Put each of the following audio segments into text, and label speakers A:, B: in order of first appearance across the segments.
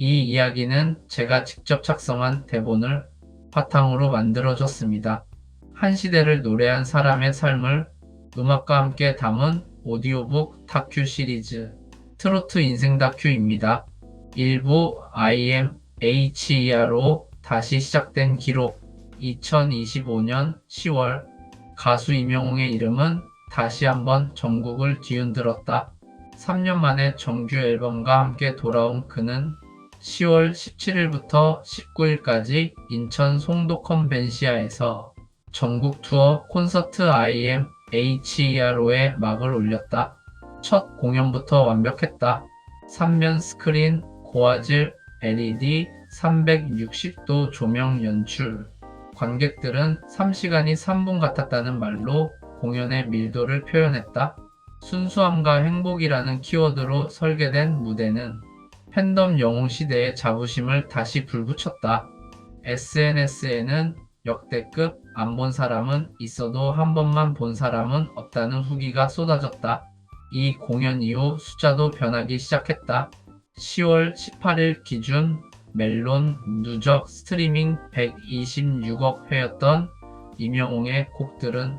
A: 이 이야기는 제가 직접 작성한 대본을 바탕으로 만들어졌습니다. 한 시대를 노래한 사람의 삶을 음악과 함께 담은 오디오북 다큐 시리즈 트로트 인생 다큐입니다. 일부 IMHER로 다시 시작된 기록 2025년 10월 가수 임영웅의 이름은 다시 한번 전국을 뒤흔들었다. 3년 만에 정규 앨범과 함께 돌아온 그는 10월 17일부터 19일까지 인천 송도 컨벤시아에서 전국 투어 콘서트 IMHERO에 막을 올렸다. 첫 공연부터 완벽했다. 3면 스크린, 고화질, LED, 360도 조명 연출. 관객들은 3시간이 3분 같았다는 말로 공연의 밀도를 표현했다. 순수함과 행복이라는 키워드로 설계된 무대는 팬덤 영웅 시대의 자부심을 다시 불붙였다. SNS에는 역대급 안 본 사람은 있어도 한 번만 본 사람은 없다는 후기가 쏟아졌다. 이 공연 이후 숫자도 변하기 시작했다. 10월 18일 기준 멜론 누적 스트리밍 126억 회였던 임영웅의 곡들은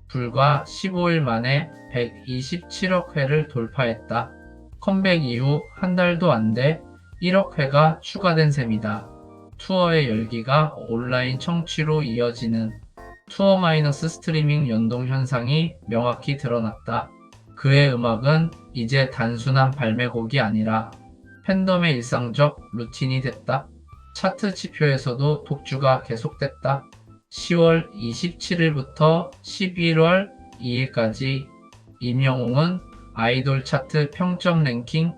A: 불과 15일 만에 127억 회를 돌파했다. 컴백 이후 한 달도 안 돼 1억 회가 추가된 셈이다. 투어의 열기가 온라인 청취로 이어지는 투어 마이너스 스트리밍 연동 현상이 명확히 드러났다. 그의 음악은 이제 단순한 발매곡이 아니라 팬덤의 일상적 루틴이 됐다. 차트 지표에서도 독주가 계속됐다. 10월 27일부터 11월 2일까지 임영웅은 아이돌 차트 평점 랭킹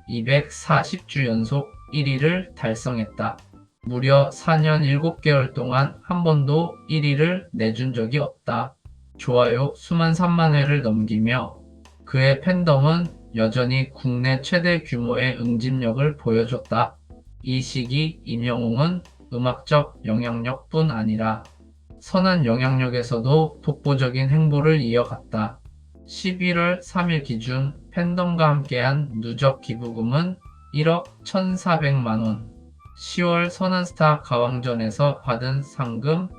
A: 240주 연속 1위를 달성했다. 무려 4년 7개월 동안 한 번도 1위를 내준 적이 없다. 좋아요 수만 3만 회를 넘기며 그의 팬덤은 여전히 국내 최대 규모의 응집력을 보여줬다. 이 시기 임영웅은 음악적 영향력뿐 아니라 선한 영향력에서도 독보적인 행보를 이어갔다. 11월 3일 기준 팬덤과 함께한 누적 기부금은 1억 1,400만원, 10월 선한스타 가왕전에서 받은 상금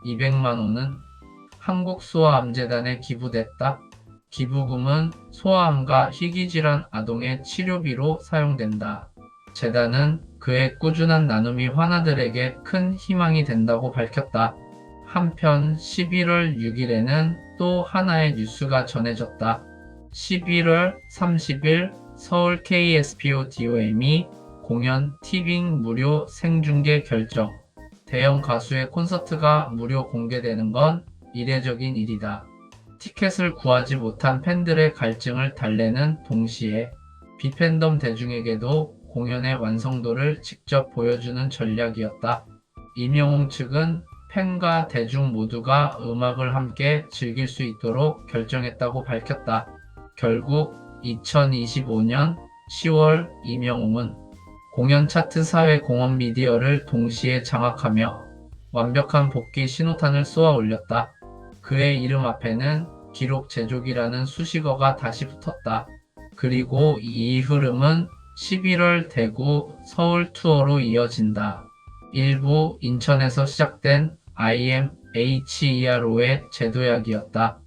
A: 200만원은 한국소아암재단에 기부됐다. 기부금은 소아암과 희귀질환 아동의 치료비로 사용된다. 재단은 그의 꾸준한 나눔이 환아들에게 큰 희망이 된다고 밝혔다. 한편 11월 6일에는 또 하나의 뉴스가 전해졌다. 11월 30일 서울 KSPODOM이 공연 티빙 무료 생중계 결정. 대형 가수의 콘서트가 무료 공개되는 건 이례적인 일이다. 티켓을 구하지 못한 팬들의 갈증을 달래는 동시에 비팬덤 대중에게도 공연의 완성도를 직접 보여주는 전략이었다. 임영웅 측은 팬과 대중 모두가 음악을 함께 즐길 수 있도록 결정했다고 밝혔다. 결국 2025년 10월 임영웅은 공연 차트 사회 공헌 미디어를 동시에 장악하며 완벽한 복귀 신호탄을 쏘아 올렸다. 그의 이름 앞에는 기록 제조기라는 수식어가 다시 붙었다. 그리고 이 흐름은 11월 대구, 서울 투어로 이어진다. 일부 인천에서 시작된 IMHERO의 재도약이었다.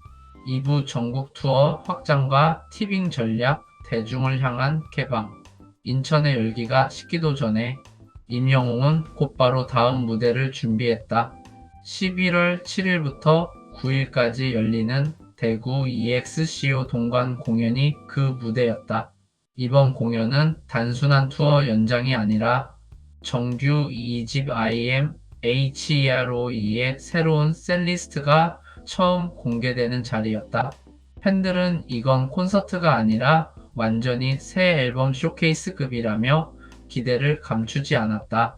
A: 2부 전국 투어 확장과 티빙 전략, 대중을 향한 개방. 인천의 열기가 식기도 전에 임영웅은 곧바로 다음 무대를 준비했다. 11월 7일부터 9일까지 열리는 대구 EXCO 동관 공연이 그 무대였다. 이번 공연은 단순한 투어 연장이 아니라 정규 2집 IMHERO의 새로운 셋리스트가 처음 공개되는 자리였다. 팬들은 이건 콘서트가 아니라 완전히 새 앨범 쇼케이스급이라며 기대를 감추지 않았다.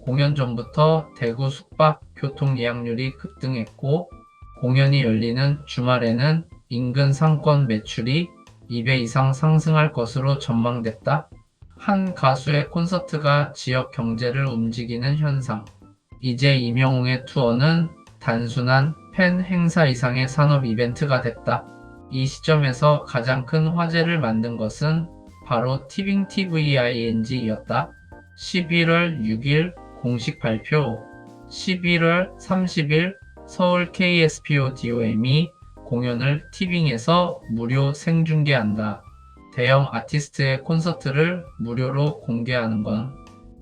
A: 공연 전부터 대구 숙박 교통 예약률이 급등했고 공연이 열리는 주말에는 인근 상권 매출이 2배 이상 상승할 것으로 전망됐다. 한 가수의 콘서트가 지역 경제를 움직이는 현상. 이제 임영웅의 투어는 단순한 팬 행사 이상의 산업 이벤트가 됐다. 이 시점에서 가장 큰 화제를 만든 것은 바로 티빙 TVING이었다. 11월 6일 공식 발표. 11월 30일 서울 KSPODOM이 공연을 티빙에서 무료 생중계한다. 대형 아티스트의 콘서트를 무료로 공개하는 건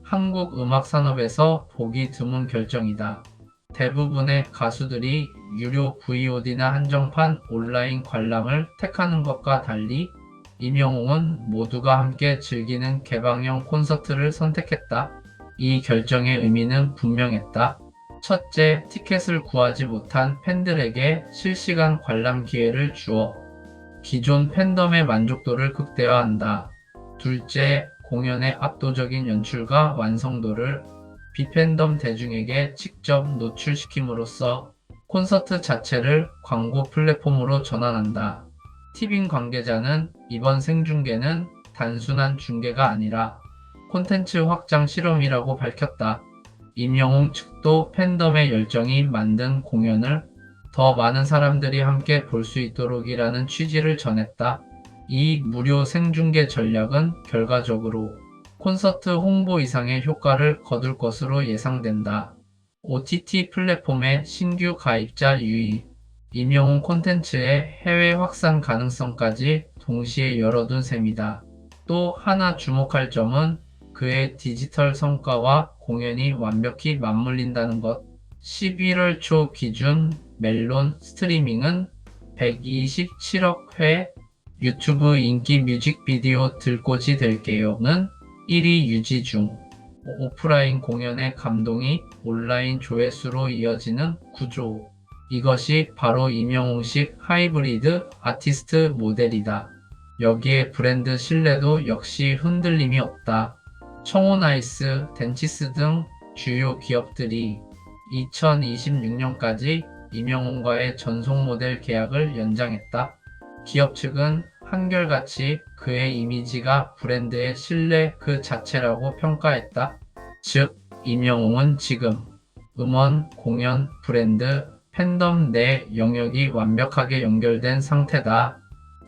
A: 한국 음악 산업에서 보기 드문 결정이다. 대부분의 가수들이 유료 VOD나 한정판 온라인 관람을 택하는 것과 달리 임영웅은 모두가 함께 즐기는 개방형 콘서트를 선택했다. 이 결정의 의미는 분명했다. 첫째, 티켓을 구하지 못한 팬들에게 실시간 관람 기회를 주어 기존 팬덤의 만족도를 극대화한다. 둘째, 공연의 압도적인 연출과 완성도를 비팬덤 대중에게 직접 노출시킴으로써 콘서트 자체를 광고 플랫폼으로 전환한다. 티빙 관계자는 이번 생중계는 단순한 중계가 아니라 콘텐츠 확장 실험이라고 밝혔다. 임영웅 측도 팬덤의 열정이 만든 공연을 더 많은 사람들이 함께 볼 수 있도록이라는 취지를 전했다. 이 무료 생중계 전략은 결과적으로 콘서트 홍보 이상의 효과를 거둘 것으로 예상된다. OTT 플랫폼의 신규 가입자 유입, 임영웅 콘텐츠의 해외 확산 가능성까지 동시에 열어둔 셈이다. 또 하나 주목할 점은 그의 디지털 성과와 공연이 완벽히 맞물린다는 것. 11월 초 기준 멜론 스트리밍은 127억 회, 유튜브 인기 뮤직비디오 들꽃이 될게요는 1위 유지 중. 오프라인 공연의 감동이 온라인 조회수로 이어지는 구조. 이것이 바로 임영웅식 하이브리드 아티스트 모델이다. 여기에 브랜드 신뢰도 역시 흔들림이 없다. 청혼아이스, 덴치스 등 주요 기업들이 2026년까지 임영웅과의 전속 모델 계약을 연장했다. 기업 측은 한결같이 그의 이미지가 브랜드의 신뢰 그 자체라고 평가했다. 즉, 임영웅은 지금 음원, 공연, 브랜드, 팬덤 내 영역이 완벽하게 연결된 상태다.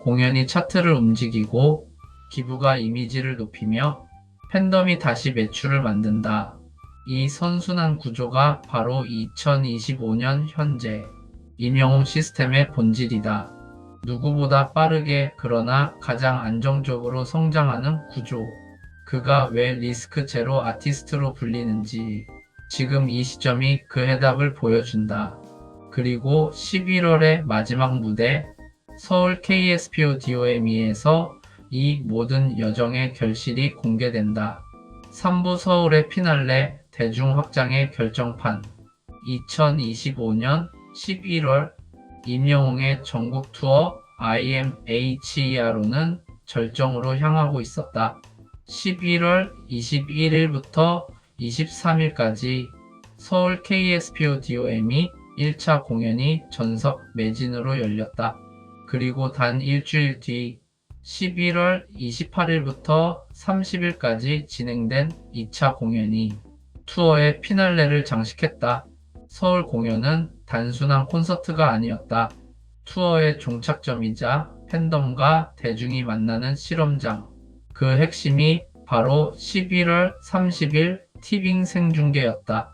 A: 공연이 차트를 움직이고 기부가 이미지를 높이며 팬덤이 다시 매출을 만든다. 이 선순환 구조가 바로 2025년 현재 임영웅 시스템의 본질이다. 누구보다 빠르게 그러나 가장 안정적으로 성장하는 구조. 그가 왜 리스크 제로 아티스트로 불리는지 지금 이 시점이 그 해답을 보여준다. 그리고 11월의 마지막 무대 서울 KSPODOM에서 이 모든 여정의 결실이 공개된다. 3부 서울의 피날레 대중 확장의 결정판. 2025년 11월 임영웅의 전국 투어 IMHERO는 절정으로 향하고 있었다. 11월 21일부터 23일까지 서울 KSPODOM이 1차 공연이 전석 매진으로 열렸다. 그리고 단 일주일 뒤 11월 28일부터 30일까지 진행된 2차 공연이 투어의 피날레를 장식했다. 서울 공연은 단순한 콘서트가 아니었다. 투어의 종착점이자 팬덤과 대중이 만나는 실험장. 그 핵심이 바로 11월 30일 티빙 생중계였다.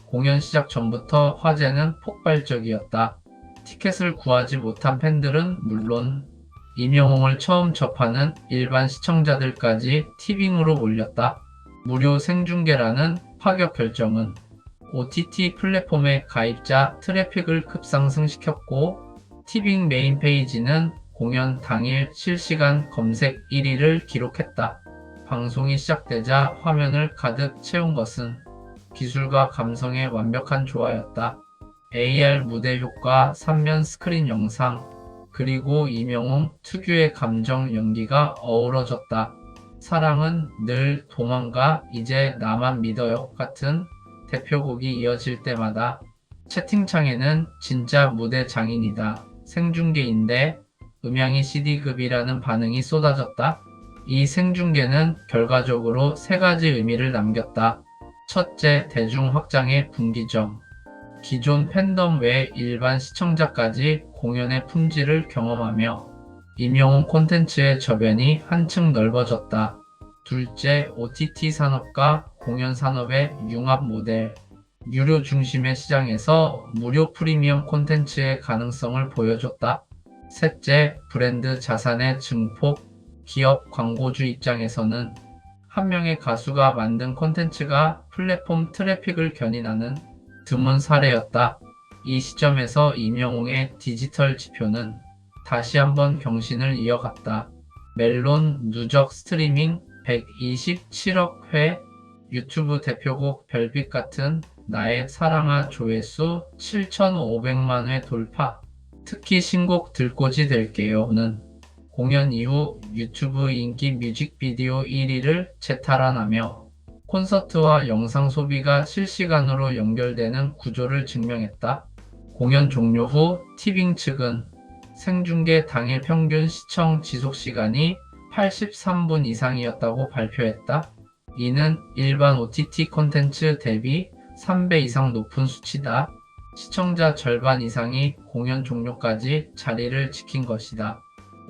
A: 공연 시작 전부터 화제는 폭발적이었다. 티켓을 구하지 못한 팬들은 물론 임영웅을 처음 접하는 일반 시청자들까지 티빙으로 몰렸다. 무료 생중계라는 파격 결정은 OTT 플랫폼의 가입자 트래픽을 급상승시켰고 티빙 메인 페이지는 공연 당일 실시간 검색 1위를 기록했다. 방송이 시작되자 화면을 가득 채운 것은 기술과 감성의 완벽한 조화였다. AR 무대 효과, 3면 스크린 영상, 그리고 임영웅 특유의 감정 연기가 어우러졌다. 사랑은 늘 도망가 이제 나만 믿어요 같은 대표곡이 이어질 때마다 채팅창에는 진짜 무대 장인이다. 생중계인데 음향이 CD급이라는 반응이 쏟아졌다. 이 생중계는 결과적으로 세 가지 의미를 남겼다. 첫째, 대중 확장의 분기점. 기존 팬덤 외 일반 시청자까지 공연의 품질을 경험하며 임영웅 콘텐츠의 저변이 한층 넓어졌다. 둘째, OTT 산업과 공연 산업의 융합 모델. 유료 중심의 시장에서 무료 프리미엄 콘텐츠의 가능성을 보여줬다. 셋째, 브랜드 자산의 증폭. 기업 광고주 입장에서는 한 명의 가수가 만든 콘텐츠가 플랫폼 트래픽을 견인하는 드문 사례였다. 이 시점에서 임영웅의 디지털 지표는 다시 한번 경신을 이어갔다. 멜론 누적 스트리밍 127억 회, 유튜브 대표곡 별빛 같은 나의 사랑아 조회수 7,500만 회 돌파. 특히 신곡 들꽃이 될게요는 공연 이후 유튜브 인기 뮤직비디오 1위를 재탈환하며 콘서트와 영상 소비가 실시간으로 연결되는 구조를 증명했다. 공연 종료 후 티빙 측은 생중계 당일 평균 시청 지속 시간이 83분 이상이었다고 발표했다. 이는 일반 OTT 콘텐츠 대비 3배 이상 높은 수치다. 시청자 절반 이상이 공연 종료까지 자리를 지킨 것이다.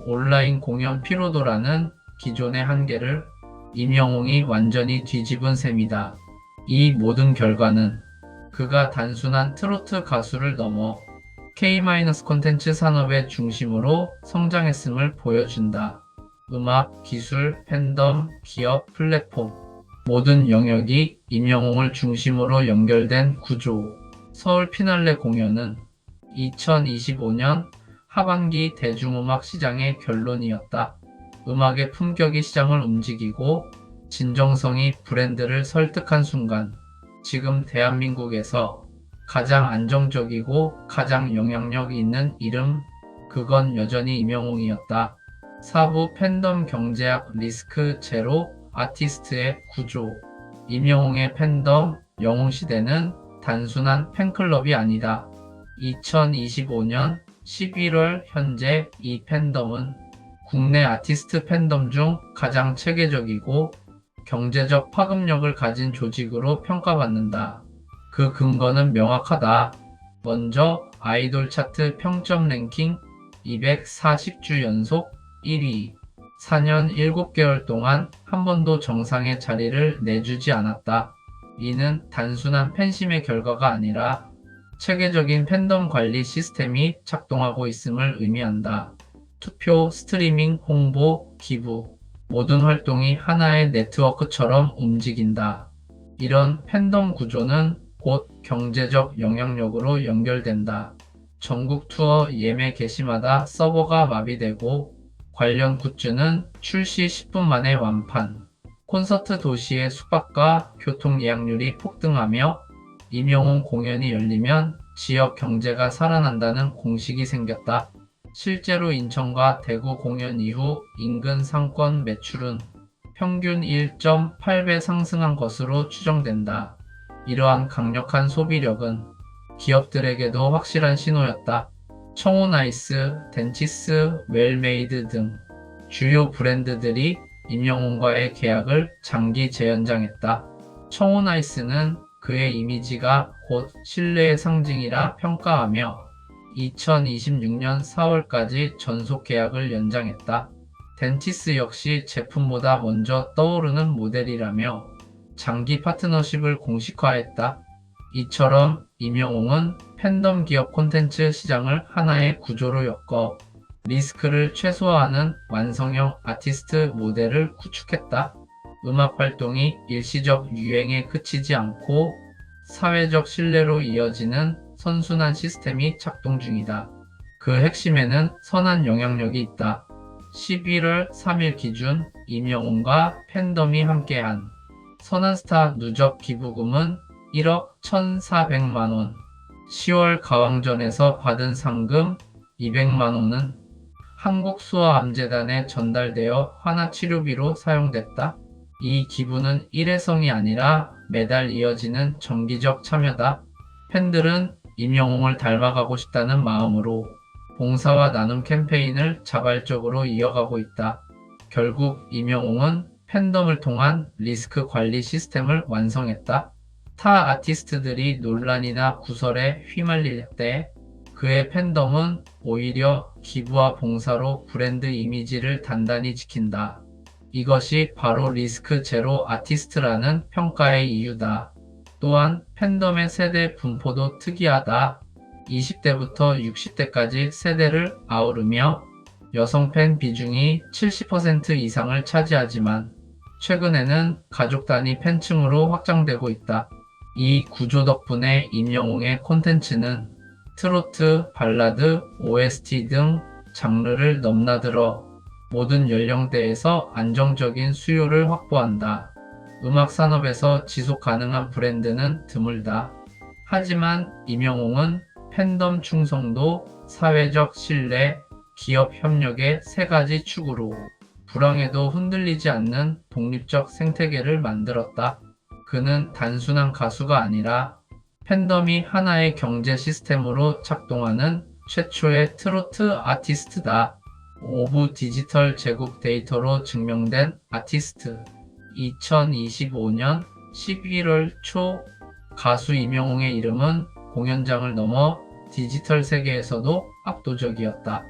A: 온라인 공연 피로도라는 기존의 한계를 임영웅이 완전히 뒤집은 셈이다. 이 모든 결과는 그가 단순한 트로트 가수를 넘어 K- 콘텐츠 산업의 중심으로 성장했음을 보여준다. 음악, 기술, 팬덤, 기업, 플랫폼 모든 영역이 임영웅을 중심으로 연결된 구조. 서울 피날레 공연은 2025년 하반기 대중음악 시장의 결론이었다. 음악의 품격이 시장을 움직이고 진정성이 브랜드를 설득한 순간, 지금 대한민국에서 가장 안정적이고 가장 영향력 있는 이름, 그건 여전히 임영웅이었다. 4부 팬덤 경제학 리스크 제로 아티스트의 구조. 임영웅의 팬덤 영웅시대는 단순한 팬클럽이 아니다. 2025년 11월 현재 이 팬덤은 국내 아티스트 팬덤 중 가장 체계적이고 경제적 파급력을 가진 조직으로 평가받는다. 그 근거는 명확하다. 먼저 아이돌 차트 평점 랭킹 240주 연속 1위. 4년 7개월 동안 한 번도 정상의 자리를 내주지 않았다. 이는 단순한 팬심의 결과가 아니라 체계적인 팬덤 관리 시스템이 작동하고 있음을 의미한다. 투표, 스트리밍, 홍보, 기부 모든 활동이 하나의 네트워크처럼 움직인다. 이런 팬덤 구조는 곧 경제적 영향력으로 연결된다. 전국 투어 예매 개시마다 서버가 마비되고 관련 굿즈는 출시 10분 만에 완판. 콘서트 도시의 숙박과 교통 예약률이 폭등하며 임영웅 공연이 열리면 지역 경제가 살아난다는 공식이 생겼다. 실제로 인천과 대구 공연 이후 인근 상권 매출은 평균 1.8배 상승한 것으로 추정된다. 이러한 강력한 소비력은 기업들에게도 확실한 신호였다. 청호나이스, 덴치스, 웰메이드 등 주요 브랜드들이 임영웅과의 계약을 장기 재연장했다. 청호나이스는 그의 이미지가 곧 신뢰의 상징이라 평가하며 2026년 4월까지 전속 계약을 연장했다. 덴티스 역시 제품보다 먼저 떠오르는 모델이라며 장기 파트너십을 공식화했다. 이처럼 임영웅은 팬덤 기업 콘텐츠 시장을 하나의 구조로 엮어 리스크를 최소화하는 완성형 아티스트 모델을 구축했다. 음악 활동이 일시적 유행에 그치지 않고 사회적 신뢰로 이어지는 선순환 시스템이 작동 중이다. 그 핵심에는 선한 영향력이 있다. 11월 3일 기준 임영웅과 팬덤이 함께한 선한스타 누적 기부금은 1억 1,400만원, 10월 가왕전에서 받은 상금 200만원은 한국수아암재단에 전달되어 환아치료비로 사용됐다. 이 기부는 일회성이 아니라 매달 이어지는 정기적 참여다. 팬들은 임영웅을 닮아가고 싶다는 마음으로 봉사와 나눔 캠페인을 자발적으로 이어가고 있다. 결국 임영웅은 팬덤을 통한 리스크 관리 시스템을 완성했다. 타 아티스트들이 논란이나 구설에 휘말릴 때 그의 팬덤은 오히려 기부와 봉사로 브랜드 이미지를 단단히 지킨다. 이것이 바로 리스크 제로 아티스트라는 평가의 이유다. 또한 팬덤의 세대 분포도 특이하다. 20대부터 60대까지 세대를 아우르며 여성 팬 비중이 70% 이상을 차지하지만 최근에는 가족 단위 팬층으로 확장되고 있다. 이 구조 덕분에 임영웅의 콘텐츠는 트로트, 발라드, OST 등 장르를 넘나들어 모든 연령대에서 안정적인 수요를 확보한다. 음악 산업에서 지속 가능한 브랜드는 드물다. 하지만 임영웅은 팬덤 충성도, 사회적 신뢰, 기업 협력의 세 가지 축으로 불황에도 흔들리지 않는 독립적 생태계를 만들었다. 그는 단순한 가수가 아니라 팬덤이 하나의 경제 시스템으로 작동하는 최초의 트로트 아티스트다. 오브 디지털 제국 데이터로 증명된 아티스트. 2025년 11월 초 가수 임영웅의 이름은 공연장을 넘어 디지털 세계에서도 압도적이었다.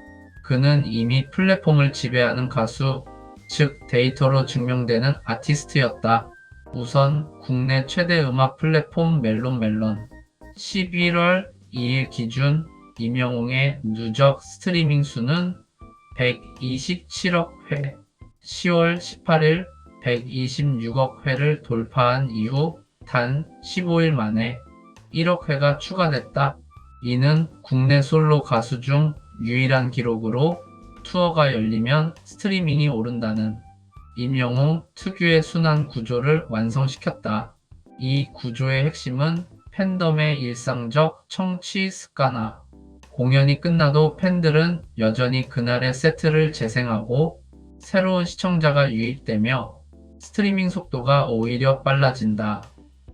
A: 그는 이미 플랫폼을 지배하는 가수, 즉 데이터로 증명되는 아티스트였다. 우선 국내 최대 음악 플랫폼 멜론멜론 11월 2일 기준 임영웅의 누적 스트리밍 수는 127억 회, 10월 18일 126억 회를 돌파한 이후 단 15일 만에 1억 회가 추가됐다. 이는 국내 솔로 가수 중 유일한 기록으로 투어가 열리면 스트리밍이 오른다는 임영웅 특유의 순환 구조를 완성시켰다. 이 구조의 핵심은 팬덤의 일상적 청취 습관화. 공연이 끝나도 팬들은 여전히 그날의 세트를 재생하고 새로운 시청자가 유입되며 스트리밍 속도가 오히려 빨라진다.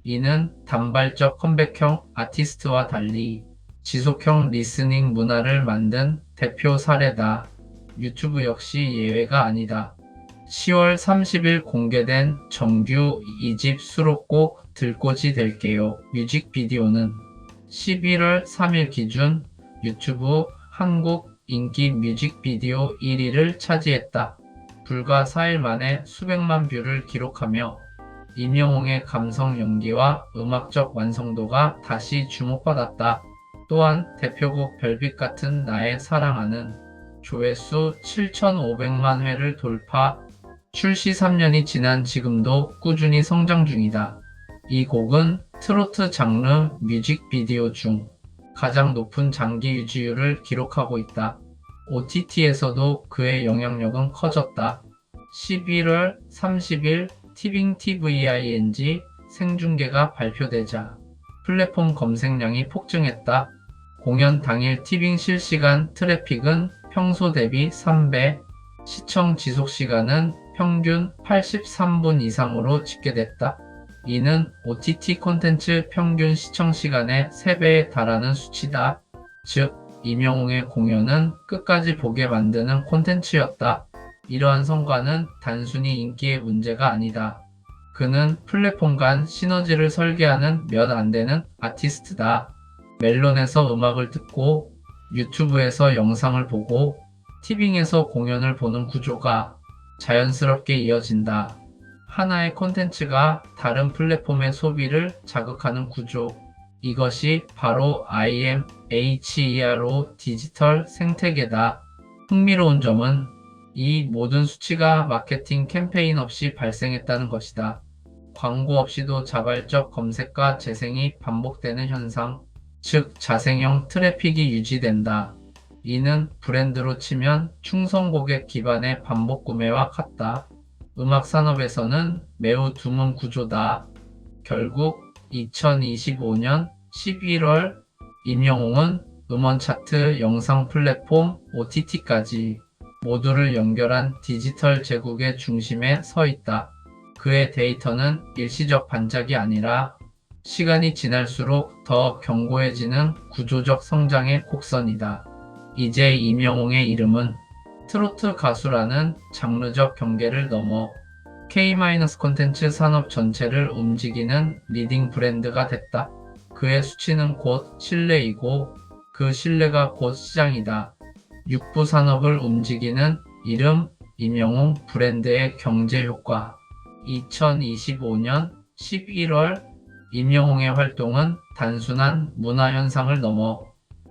A: 이는 단발적 컴백형 아티스트와 달리 지속형 리스닝 문화를 만든 대표 사례다. 유튜브 역시 예외가 아니다. 10월 30일 공개된 정규 2집 수록곡 들꽃이 될게요 뮤직비디오는 11월 3일 기준 유튜브 한국 인기 뮤직비디오 1위를 차지했다. 불과 4일 만에 수백만 뷰를 기록하며 임영웅의 감성 연기와 음악적 완성도가 다시 주목받았다. 또한 대표곡 별빛 같은 나의 사랑하는 조회수 7,500만 회를 돌파, 출시 3년이 지난 지금도 꾸준히 성장 중이다. 이 곡은 트로트 장르 뮤직비디오 중 가장 높은 장기 유지율을 기록하고 있다. OTT에서도 그의 영향력은 커졌다. 11월 30일 티빙 TVING 생중계가 발표되자 플랫폼 검색량이 폭증했다. 공연 당일 티빙 실시간 트래픽은 평소 대비 3배, 시청 지속 시간은 평균 83분 이상으로 집계됐다. 이는 OTT 콘텐츠 평균 시청 시간의 3배에 달하는 수치다. 즉, 임영웅의 공연은 끝까지 보게 만드는 콘텐츠였다. 이러한 성과는 단순히 인기의 문제가 아니다. 그는 플랫폼 간 시너지를 설계하는 몇 안 되는 아티스트다. 멜론에서 음악을 듣고 유튜브에서 영상을 보고 티빙에서 공연을 보는 구조가 자연스럽게 이어진다. 하나의 콘텐츠가 다른 플랫폼의 소비를 자극하는 구조. 이것이 바로 IMHERO 디지털 생태계다. 흥미로운 점은 이 모든 수치가 마케팅 캠페인 없이 발생했다는 것이다. 광고 없이도 자발적 검색과 재생이 반복되는 현상, 즉 자생형 트래픽이 유지된다. 이는 브랜드로 치면 충성 고객 기반의 반복 구매와 같다. 음악 산업에서는 매우 드문 구조다. 결국 2025년 11월 임영웅은 음원 차트, 영상 플랫폼, OTT까지 모두를 연결한 디지털 제국의 중심에 서 있다. 그의 데이터는 일시적 반짝이 아니라 시간이 지날수록 더 견고해지는 구조적 성장의 곡선이다. 이제 임영웅의 이름은 트로트 가수라는 장르적 경계를 넘어 K-콘텐츠 산업 전체를 움직이는 리딩 브랜드가 됐다. 그의 수치는 곧 신뢰이고 그 신뢰가 곧 시장이다. 육부 산업을 움직이는 이름 임영웅 브랜드의 경제 효과. 2025년 11월 임영웅의 활동은 단순한 문화 현상을 넘어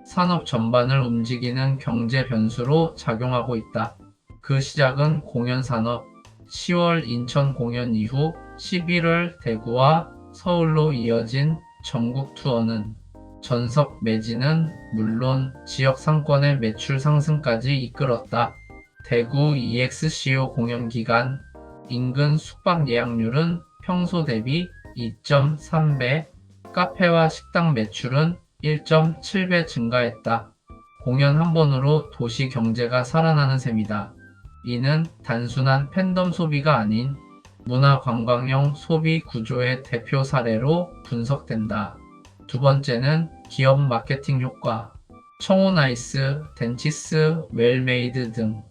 A: 산업 전반을 움직이는 경제 변수로 작용하고 있다. 그 시작은 공연 산업. 10월 인천 공연 이후 11월 대구와 서울로 이어진 전국 투어는 전석 매진은 물론 지역 상권의 매출 상승까지 이끌었다. 대구 EXCO 공연 기간 인근 숙박 예약률은 평소 대비 2.3배, 카페와 식당 매출은 1.7배 증가했다. 공연 한 번으로 도시 경제가 살아나는 셈이다. 이는 단순한 팬덤 소비가 아닌 문화 관광형 소비 구조의 대표 사례로 분석된다. 두 번째는 기업 마케팅 효과. 청호나이스, 덴치스, 웰메이드 등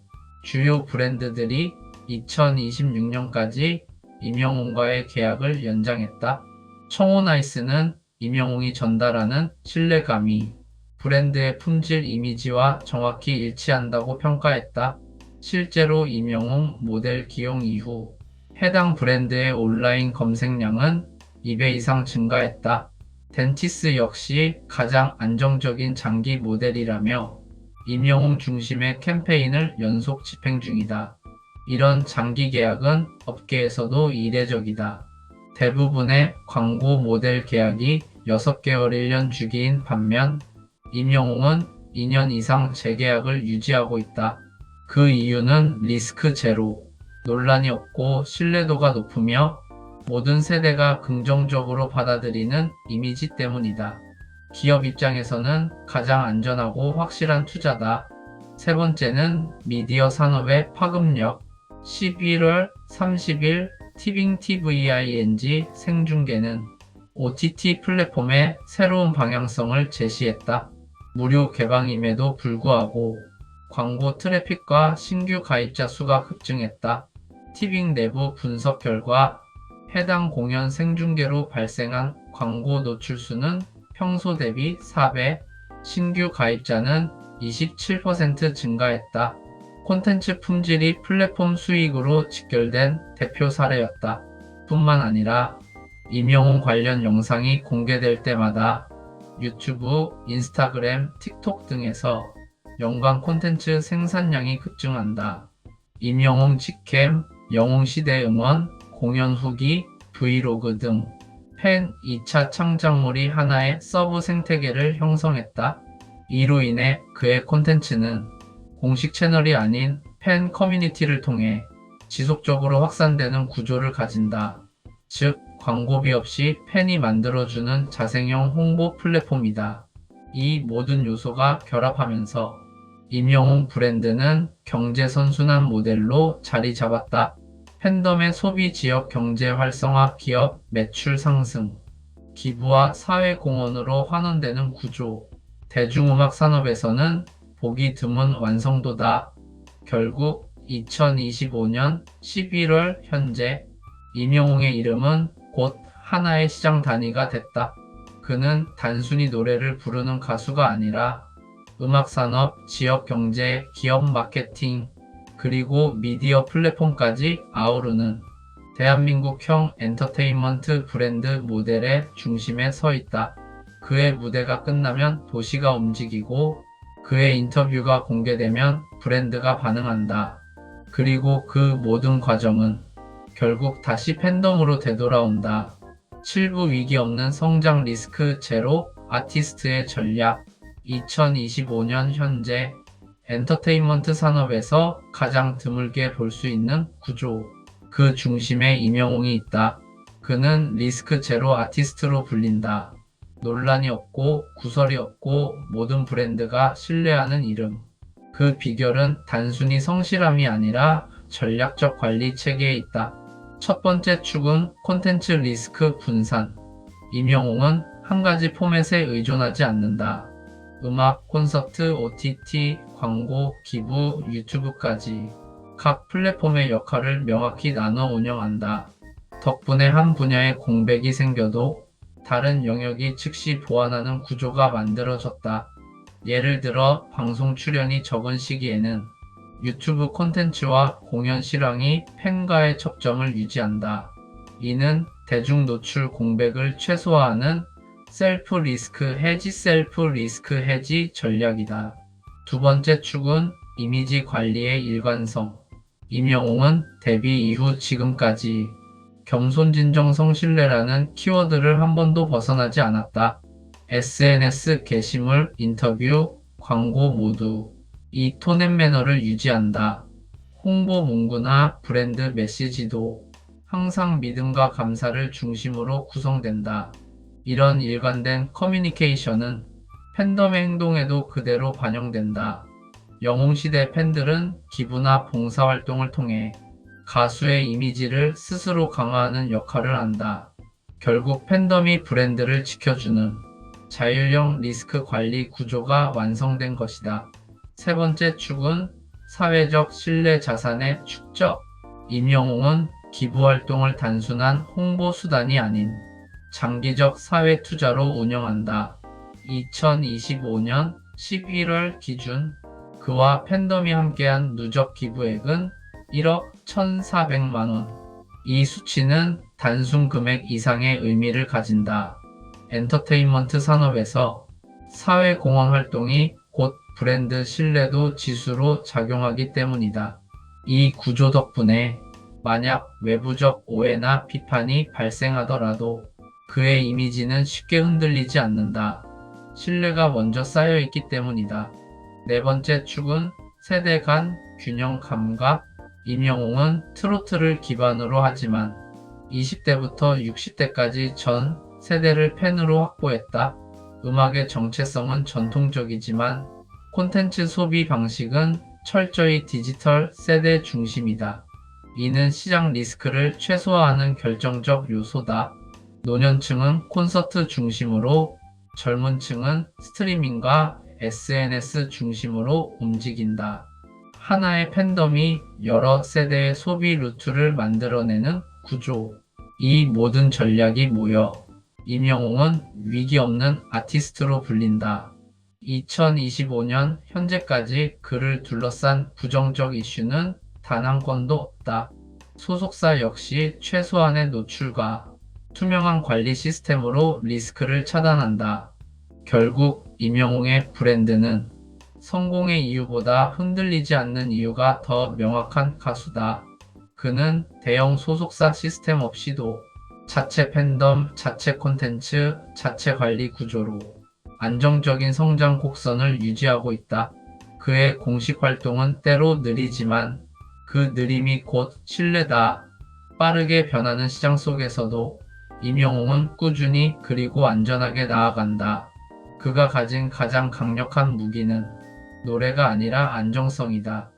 A: 주요 브랜드들이 2026년까지 임영웅과의 계약을 연장했다. 청호나이스는 임영웅이 전달하는 신뢰감이 브랜드의 품질 이미지와 정확히 일치한다고 평가했다. 실제로 임영웅 모델 기용 이후 해당 브랜드의 온라인 검색량은 2배 이상 증가했다. 덴티스 역시 가장 안정적인 장기 모델이라며 임영웅 중심의 캠페인을 연속 집행 중이다. 이런 장기 계약은 업계에서도 이례적이다. 대부분의 광고 모델 계약이 6개월 1년 주기인 반면 임영웅은 2년 이상 재계약을 유지하고 있다. 그 이유는 리스크 제로, 논란이 없고 신뢰도가 높으며 모든 세대가 긍정적으로 받아들이는 이미지 때문이다. 기업 입장에서는 가장 안전하고 확실한 투자다. 세 번째는 미디어 산업의 파급력. 11월 30일 티빙 TVING 생중계는 OTT 플랫폼의 새로운 방향성을 제시했다. 무료 개방임에도 불구하고 광고 트래픽과 신규 가입자 수가 급증했다. 티빙 내부 분석 결과 해당 공연 생중계로 발생한 광고 노출 수는 평소 대비 4배, 신규 가입자는 27% 증가했다. 콘텐츠 품질이 플랫폼 수익으로 직결된 대표 사례였다. 뿐만 아니라 임영웅 관련 영상이 공개될 때마다 유튜브, 인스타그램, 틱톡 등에서 연관 콘텐츠 생산량이 급증한다. 임영웅 직캠, 영웅시대 응원, 공연 후기, 브이로그 등 팬 2차 창작물이 하나의 서브 생태계를 형성했다. 이로 인해 그의 콘텐츠는 공식 채널이 아닌 팬 커뮤니티를 통해 지속적으로 확산되는 구조를 가진다. 즉, 광고비 없이 팬이 만들어주는 자생형 홍보 플랫폼이다. 이 모든 요소가 결합하면서 임영웅 브랜드는 경제 선순환 모델로 자리 잡았다. 팬덤의 소비 지역 경제 활성화 기업 매출 상승, 기부와 사회공헌으로 환원되는 구조, 대중음악 산업에서는 보기 드문 완성도다. 결국 2025년 11월 현재 임영웅의 이름은 곧 하나의 시장 단위가 됐다. 그는 단순히 노래를 부르는 가수가 아니라 음악 산업, 지역 경제, 기업 마케팅, 그리고 미디어 플랫폼까지 아우르는 대한민국형 엔터테인먼트 브랜드 모델의 중심에 서 있다. 그의 무대가 끝나면 도시가 움직이고 그의 인터뷰가 공개되면 브랜드가 반응한다. 그리고 그 모든 과정은 결국 다시 팬덤으로 되돌아온다. 7부 위기 없는 성장 리스크 제로 아티스트의 전략. 2025년 현재 엔터테인먼트 산업에서 가장 드물게 볼 수 있는 구조. 그 중심에 임영웅이 있다. 그는 리스크 제로 아티스트로 불린다. 논란이 없고 구설이 없고 모든 브랜드가 신뢰하는 이름. 그 비결은 단순히 성실함이 아니라 전략적 관리 체계에 있다. 첫 번째 축은 콘텐츠 리스크 분산. 임영웅은 한 가지 포맷에 의존하지 않는다. 음악, 콘서트, OTT, 광고, 기부, 유튜브까지 각 플랫폼의 역할을 명확히 나눠 운영한다. 덕분에 한 분야의 공백이 생겨도 다른 영역이 즉시 보완하는 구조가 만들어졌다. 예를 들어 방송 출연이 적은 시기에는 유튜브 콘텐츠와 공연 실황이 팬과의 첩점을 유지한다. 이는 대중 노출 공백을 최소화하는 셀프 리스크 해지 전략이다. 두 번째 축은 이미지 관리의 일관성. 임영웅은 데뷔 이후 지금까지 겸손진정 성실내라는 키워드를 한 번도 벗어나지 않았다. SNS 게시물, 인터뷰, 광고 모두 이 톤 앤 매너를 유지한다. 홍보 문구나 브랜드 메시지도 항상 믿음과 감사를 중심으로 구성된다. 이런 일관된 커뮤니케이션은 팬덤의 행동에도 그대로 반영된다. 영웅시대 팬들은 기부나 봉사활동을 통해 가수의 이미지를 스스로 강화하는 역할을 한다. 결국 팬덤이 브랜드를 지켜주는 자율형 리스크 관리 구조가 완성된 것이다. 세 번째 축은 사회적 신뢰 자산의 축적. 임영웅은 기부활동을 단순한 홍보 수단이 아닌 장기적 사회 투자로 운영한다. 2025년 11월 기준 그와 팬덤이 함께한 누적 기부액은 1억 1,400만원. 이 수치는 단순 금액 이상의 의미를 가진다. 엔터테인먼트 산업에서 사회공헌 활동이 곧 브랜드 신뢰도 지수로 작용하기 때문이다. 이 구조 덕분에 만약 외부적 오해나 비판이 발생하더라도 그의 이미지는 쉽게 흔들리지 않는다. 신뢰가 먼저 쌓여있기 때문이다. 네 번째 축은 세대 간 균형 감각. 임영웅은 트로트를 기반으로 하지만 20대부터 60대까지 전 세대를 팬으로 확보했다. 음악의 정체성은 전통적이지만 콘텐츠 소비 방식은 철저히 디지털 세대 중심이다. 이는 시장 리스크를 최소화하는 결정적 요소다. 노년층은 콘서트 중심으로, 젊은 층은 스트리밍과 SNS 중심으로 움직인다. 하나의 팬덤이 여러 세대의 소비 루트를 만들어내는 구조. 이 모든 전략이 모여 임영웅은 위기 없는 아티스트로 불린다. 2025년 현재까지 그를 둘러싼 부정적 이슈는 단 한 건도 없다. 소속사 역시 최소한의 노출과 투명한 관리 시스템으로 리스크를 차단한다. 결국 임영웅의 브랜드는 성공의 이유보다 흔들리지 않는 이유가 더 명확한 가수다. 그는 대형 소속사 시스템 없이도 자체 팬덤, 자체 콘텐츠, 자체 관리 구조로 안정적인 성장 곡선을 유지하고 있다. 그의 공식 활동은 때로 느리지만 그 느림이 곧 신뢰다. 빠르게 변하는 시장 속에서도 임영웅은 꾸준히 그리고 안전하게 나아간다. 그가 가진 가장 강력한 무기는 노래가 아니라 안정성이다.